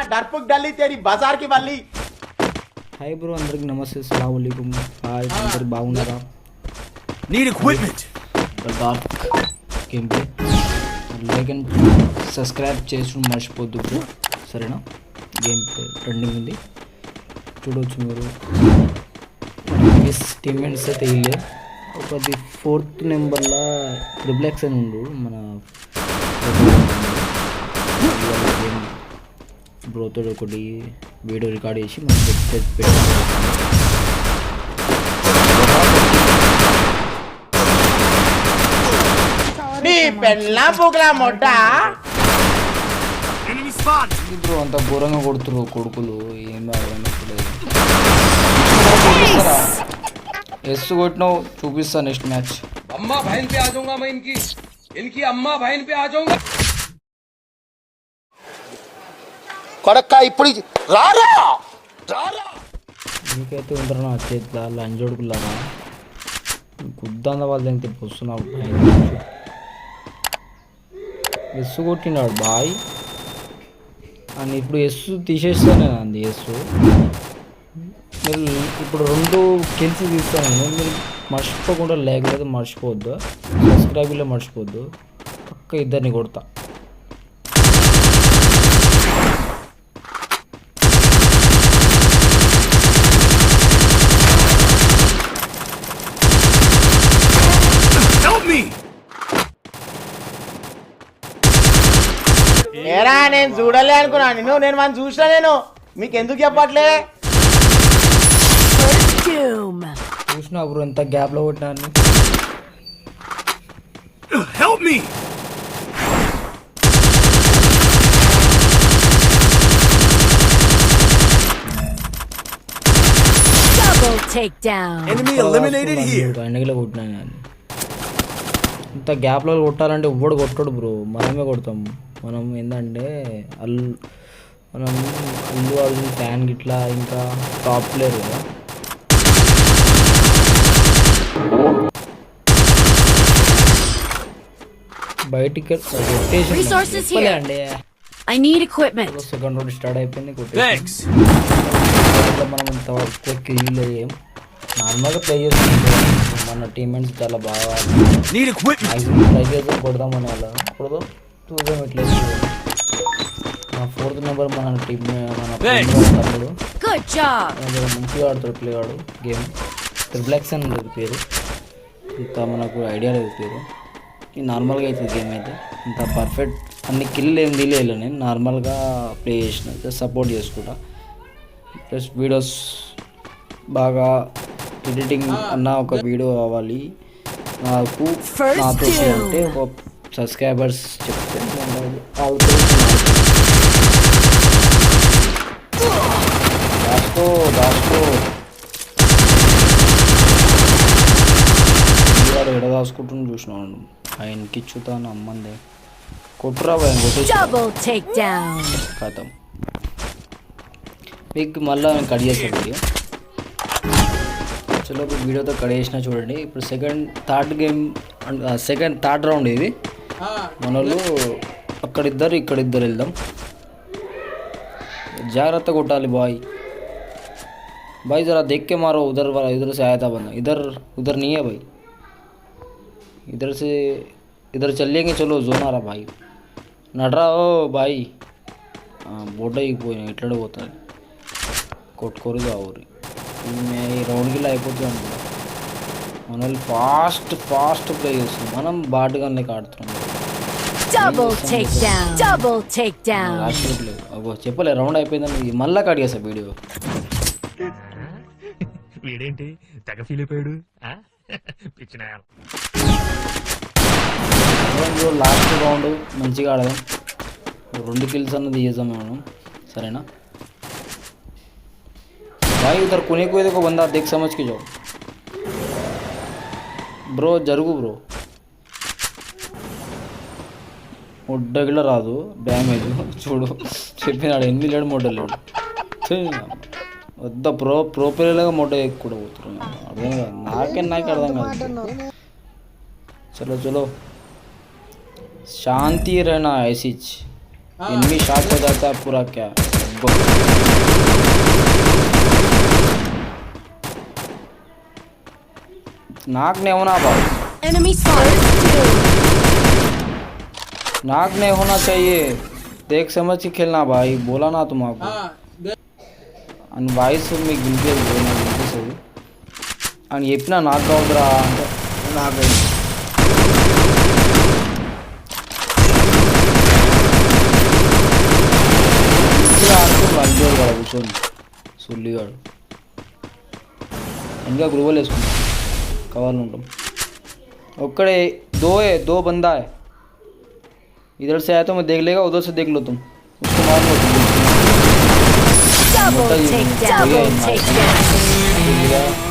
डरपुक डली तेरी बाजार की बल्ली। హాయ్ బ్రో, అందరికి నమస్తే, అస్సలాము అలైకుం. హాయ్, అందరు బాగున్నారా? Need equipment. Dark game play, like and subscribe చేసుకుని మర్చిపోద్దు బ్రో, సరేనా? గేమ్ ప్లే ట్రెండింగ్ ఉంది, చూడవచ్చు మీరు. టీమ్మేట్స్ అయితే ఇల్లే ఒకటి 4th నెంబర్లో రిబ్లెక్స్ అని ఉండు మన గేమ్ బ్రోతో ఒకటి వీడియో రికార్డ్ చేసి మనం బ్రో అంత ఘోరంగా కొడుతున్నారు కొడుకులు, ఏం ఎస్ కొట్టినావు చూపిస్తా నెక్స్ట్ మ్యాచ్. అమ్మా బహన్ పే ఆ జాऊंगा मैं इनकी అమ్మా బహన్ పే ఆ जाऊंगा. కొడక్క ఇప్పుడు రారా నీకైతే ఉంటారు నా చేతిలో లంజోడుకులాగా గుద్దంద వాళ్ళు ఎంత వస్తున్నావు. ఎస్సు కొట్టినాడు బాయ్ అని, ఇప్పుడు ఎస్సు తీసేస్తానే అంది ఎస్సు. మీరు ఇప్పుడు 2 కిల్స్ తీస్తాను, మీరు మర్చిపోకుండా లేకపోతే మర్చిపోవద్దు, సబ్స్క్రైబ్లో మర్చిపోవద్దు, పక్క ఇద్దరిని కొడతా. ఏరా నేను చూడలే అనుకున్నా, నేను మనం చూసినా, నేను మీకు ఎందుకు చెప్పట్లే? చూసినా బ్రో ఎంత గ్యాప్లో కొట్టినాను. Help me. Double takedown. Enemy eliminated here. ఎండగిలో కొట్టినాను నేను. ఇంత గ్యాప్లో కొట్టాలంటే ఎవ్వడు కొట్టడు బ్రో, మనమే కొడతాం. మనం ఏంటంటే మనం అల్లు అర్జున్ ఫ్యాన్ గిట్లా, ఇంకా టాప్ ప్లేయర్ కదా. బయటికి అండి I need equipment. Second round start అయిపోయింది. Thanks. మనం ఇంతవరకు కిల్ అయ్యాం, నార్మల్గా ప్లే చేస్తున్నాం. మన టీమ్మేట్స్ చాలా బాగా Need equipment. మ్యాక్సిమం ట్రై చేద్దాం, కొడదాం మన వాళ్ళ కొడదాం, చూద్దాం ఎట్లా. మా 4th నెంబర్ మన టీమ్, మన తమ్ముడు Good job. మంచిగా ఆడుతాడు, ప్లే ఆడు గేమ్. రిబ్లెక్స్ అని ఉంటుంది పేరు, ఇంత మనకు ఐడియా లేదు పేరు. ఈ నార్మల్గా అవుతుంది గేమ్ అయితే, ఇంత పర్ఫెక్ట్ అన్ని కిల్ ఏం తీయలేదు, నేను నార్మల్గా ప్లే చేసిన, సపోర్ట్ చేసుకుంటా. ప్లస్ వీడియోస్ బాగా ఎడిటింగ్ అన్న ఒక వీడియో కావాలి నాకు, నాతో అంటే ఒక సబ్స్క్రైబర్స్ చెప్తే దాచుకో వాడు ఎడ దాచుకుంటుని చూసినాను. ఆయనకి ఇచ్చుతాను అమ్మందే కొట్టురా కథం. మీకు మళ్ళీ కట్ చేసాను వీడియో, చలో వీడియోతో కట్ చేసినా చూడండి. ఇప్పుడు థర్డ్ రౌండ్ ఇది. మన వాళ్ళు అక్కడిద్దరు ఇక్కడిద్దరు వెళ్దాం, జాగ్రత్త కొట్టాలి బాయ్. भाई ज़रा देख के मारो, उधर वाला इधर से आया था बंदा, उधर नहीं है भाई, इधर से इधर चलेंगे, चलो जोन आ रहा भाई, नडरा ओ भाई. బోట అయిపోయినా ఎట్లా పోతుంది, కొట్టుకోరు కావాలి. ఈ రౌండ్కి అయిపోతుంది అనుకో. మన వాళ్ళు ఫాస్ట్ ప్లే చేస్తుంది, మనం బాటుగానే ఆడుతున్నాం. చెప్పలే రౌండ్ అయిపోయిందని మళ్ళా కట్ చేస్తా వీడియో. వీడేంటి తెగ ఫీల్ అయిపోయాడు. లాస్ట్ రౌండ్ మంచిగా ఆడదాం, 2 కిల్స్ అన్నది చేద్దాం మనం, సరేనా? भाई उधर कोने को देखो, बंदा देख समझ के जाओ బ్రో. జరుగు బ్రో, ముడ్డగిల రాదు డ్యామేజ్. చూడు చెప్పినాడు, 8 లేడు మొడ్డలేడు. వద్ద ప్రో ప్లేయర్గా మొట్ట కూడా పోతున్నాను, అర్థం కాదు నాకు అర్థం కాదు. चलो शांति रहना ऐसी इनमें शॉट हो जाता है पूरा क्या गो नाक नहीं होना भाई, Enemy spotted. नाक नहीं होना चाहिए, देख समझ के खेलना भाई, बोला ना तुम आपको అని వాయిస్ మీకు వినిపించదు, నాకు వినిపిస్తుంది అని చెప్పినా నాకు కావద్దురా అంటే నాకు రంజోడు కదా కూర్చొని సుల్లిగాడు ఇంకా గ్రూవల్ వేసుకుంటాం కవర్లు ఉంటాం ఒక్కడే दो बंदा है, इधर से आया तो मैं देख लेगा, उधर से देख लो तुम, उसको मार लो तुम। Double takedown. Double takedown.